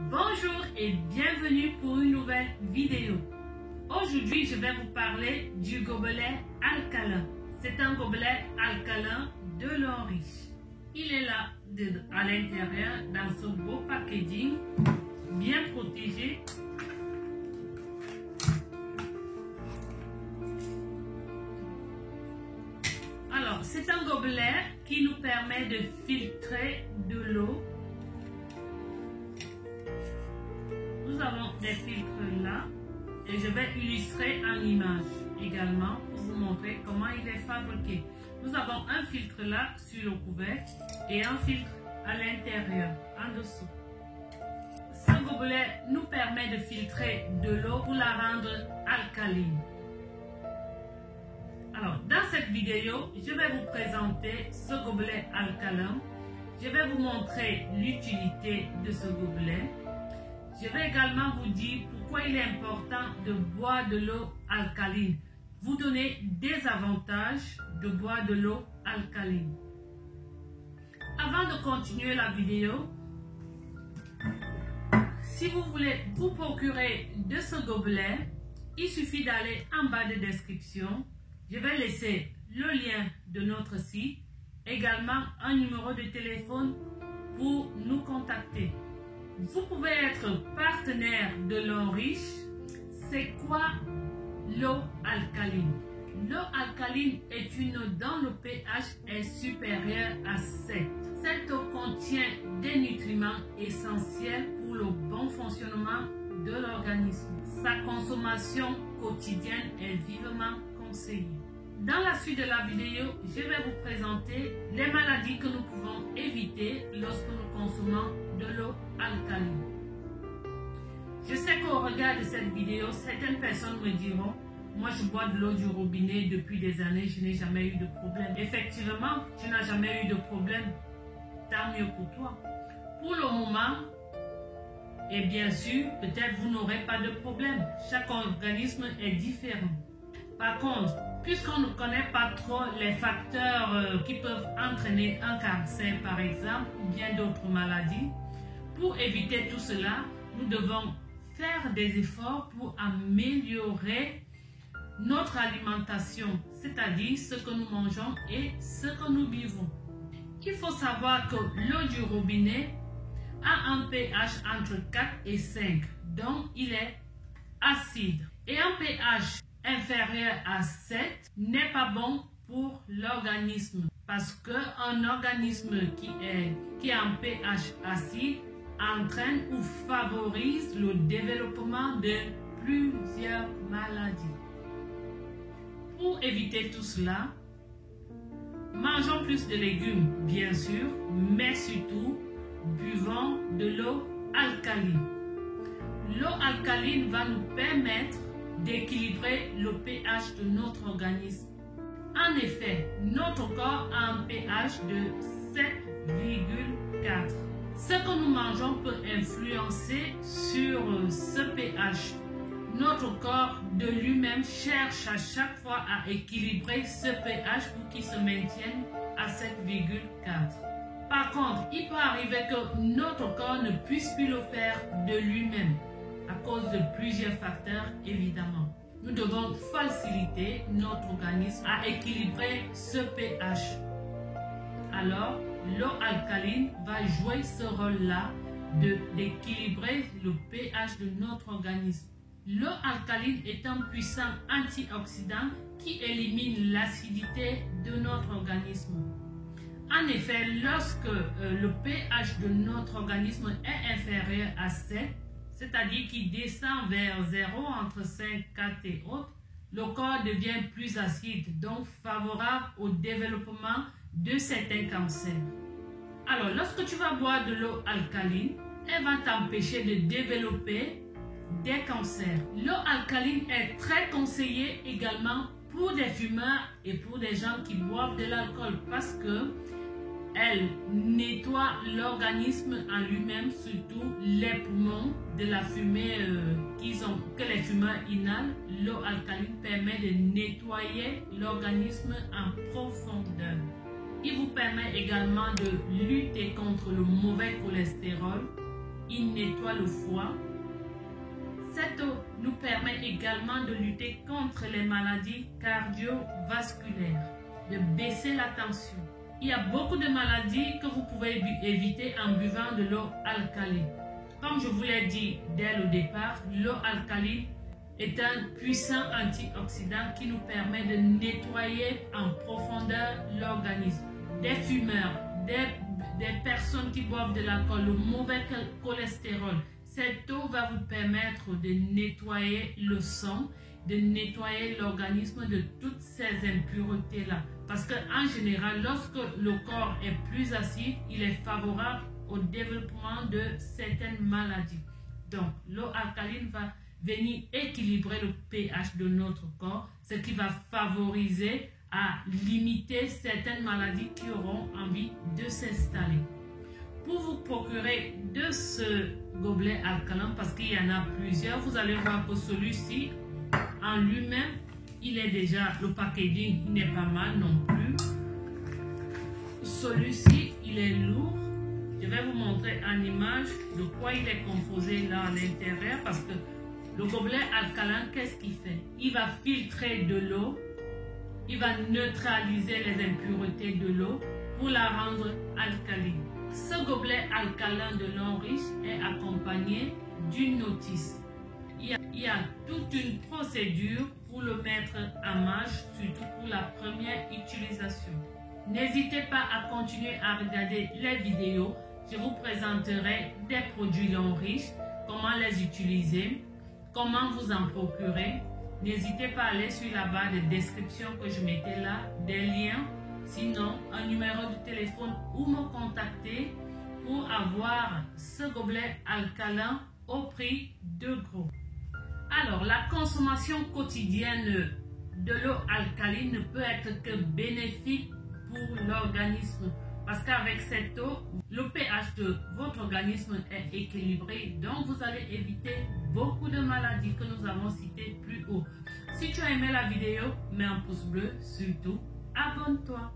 Bonjour et bienvenue pour une nouvelle vidéo. Aujourd'hui, je vais vous parler du gobelet alcalin. C'est un gobelet alcalin de l'eau riche. Il est là à l'intérieur dans ce beau packaging, bien protégé. Alors, c'est un gobelet qui nous permet de filtrer de l'eau. Nous avons des filtres là et je vais illustrer en image également pour vous montrer comment il est fabriqué. Nous avons un filtre là sur le couvercle et un filtre à l'intérieur, en dessous. Ce gobelet nous permet de filtrer de l'eau pour la rendre alcaline. Alors, dans cette vidéo, je vais vous présenter ce gobelet alcalin. Je vais vous montrer l'utilité de ce gobelet. Je vais également vous dire pourquoi il est important de boire de l'eau alcaline. Vous donner des avantages de boire de l'eau alcaline. Avant de continuer la vidéo, si vous voulez vous procurer de ce gobelet, il suffit d'aller en bas de description. Je vais laisser le lien de notre site, également un numéro de téléphone pour nous contacter. Vous pouvez être partenaire de l'eau riche. C'est quoi l'eau alcaline? L'eau alcaline est une eau dont le pH est supérieur à 7. Cette eau contient des nutriments essentiels pour le bon fonctionnement de l'organisme. Sa consommation quotidienne est vivement conseillée. Dans la suite de la vidéo, je vais vous présenter les maladies que nous pouvons éviter lorsque nous consommons de l'eau alcaline. Je sais qu'au regard de cette vidéo, certaines personnes me diront: moi je bois de l'eau du robinet depuis des années, je n'ai jamais eu de problème. Effectivement, tu n'as jamais eu de problème, tant mieux pour toi. Pour le moment, et bien sûr, peut-être vous n'aurez pas de problème. Chaque organisme est différent. Par contre, puisqu'on ne connaît pas trop les facteurs qui peuvent entraîner un cancer par exemple, ou bien d'autres maladies, pour éviter tout cela, nous devons faire des efforts pour améliorer notre alimentation, c'est-à-dire ce que nous mangeons et ce que nous buvons. Il faut savoir que l'eau du robinet a un pH entre 4 et 5, donc il est acide. Et un pH inférieur à 7 n'est pas bon pour l'organisme, parce qu'un organisme qui a un pH acide entraîne ou favorise le développement de plusieurs maladies. Pour éviter tout cela, mangeons plus de légumes, bien sûr, mais surtout, buvons de l'eau alcaline. L'eau alcaline va nous permettre d'équilibrer le pH de notre organisme. En effet, notre corps a un pH de 7,4. Ce que nous mangeons peut influencer sur ce pH. Notre corps de lui-même cherche à chaque fois à équilibrer ce pH pour qu'il se maintienne à 7,4. Par contre, il peut arriver que notre corps ne puisse plus le faire de lui-même à cause de plusieurs facteurs, évidemment. Nous devons faciliter notre organisme à équilibrer ce pH. Alors, l'eau alcaline va jouer ce rôle-là d'équilibrer le pH de notre organisme. L'eau alcaline est un puissant antioxydant qui élimine l'acidité de notre organisme. En effet, lorsque le pH de notre organisme est inférieur à 7, c'est-à-dire qu'il descend vers 0 entre 5, 4 et autres, le corps devient plus acide, donc favorable au développement de certains cancers. Alors, lorsque tu vas boire de l'eau alcaline, elle va t'empêcher de développer des cancers. L'eau alcaline est très conseillée également pour des fumeurs et pour des gens qui boivent de l'alcool parce que elle nettoie l'organisme en lui-même, surtout les poumons de la fumée que les fumeurs inhalent. L'eau alcaline permet de nettoyer l'organisme en profondeur. Il vous permet également de lutter contre le mauvais cholestérol il nettoie le foie. Cette eau nous permet également de lutter contre les maladies cardiovasculaires, de baisser la tension. Il y a beaucoup de maladies que vous pouvez éviter en buvant de l'eau alcaline. Comme je vous l'ai dit dès le départ, l'eau alcaline est un puissant antioxydant qui nous permet de nettoyer en profondeur l'organisme. Des fumeurs, des personnes qui boivent de l'alcool, le mauvais cholestérol, cette eau va vous permettre de nettoyer le sang, de nettoyer l'organisme de toutes ces impuretés-là. Parce qu'en général, lorsque le corps est plus acide, il est favorable au développement de certaines maladies. Donc, l'eau alcaline va venir équilibrer le pH de notre corps, ce qui va favoriser à limiter certaines maladies qui auront envie de s'installer. Pour vous procurer de ce gobelet alcalin, parce qu'il y en a plusieurs, vous allez voir que celui-ci, en lui-même, il est déjà, le packaging n'est pas mal non plus. Celui-ci, il est lourd. Je vais vous montrer en image de quoi il est composé là à l'intérieur, parce que le gobelet alcalin, qu'est-ce qu'il fait? Il va filtrer de l'eau, il va neutraliser les impuretés de l'eau pour la rendre alcaline. Ce gobelet alcalin de l'eau riche est accompagné d'une notice. Il y a toute une procédure pour le mettre en marche, surtout pour la première utilisation. N'hésitez pas à continuer à regarder les vidéos. Je vous présenterai des produits l'eau riche, comment les utiliser, comment vous en procurer. N'hésitez pas à aller sur la barre de description que je mettais là, des liens, sinon un numéro de téléphone ou me contacter pour avoir ce gobelet alcalin au prix de gros. Alors, la consommation quotidienne de l'eau alcaline ne peut être que bénéfique pour l'organisme. Parce qu'avec cette eau, le pH de votre organisme est équilibré. Donc, vous allez éviter beaucoup de maladies que nous avons citées plus haut. Si tu as aimé la vidéo, mets un pouce bleu. Surtout, abonne-toi.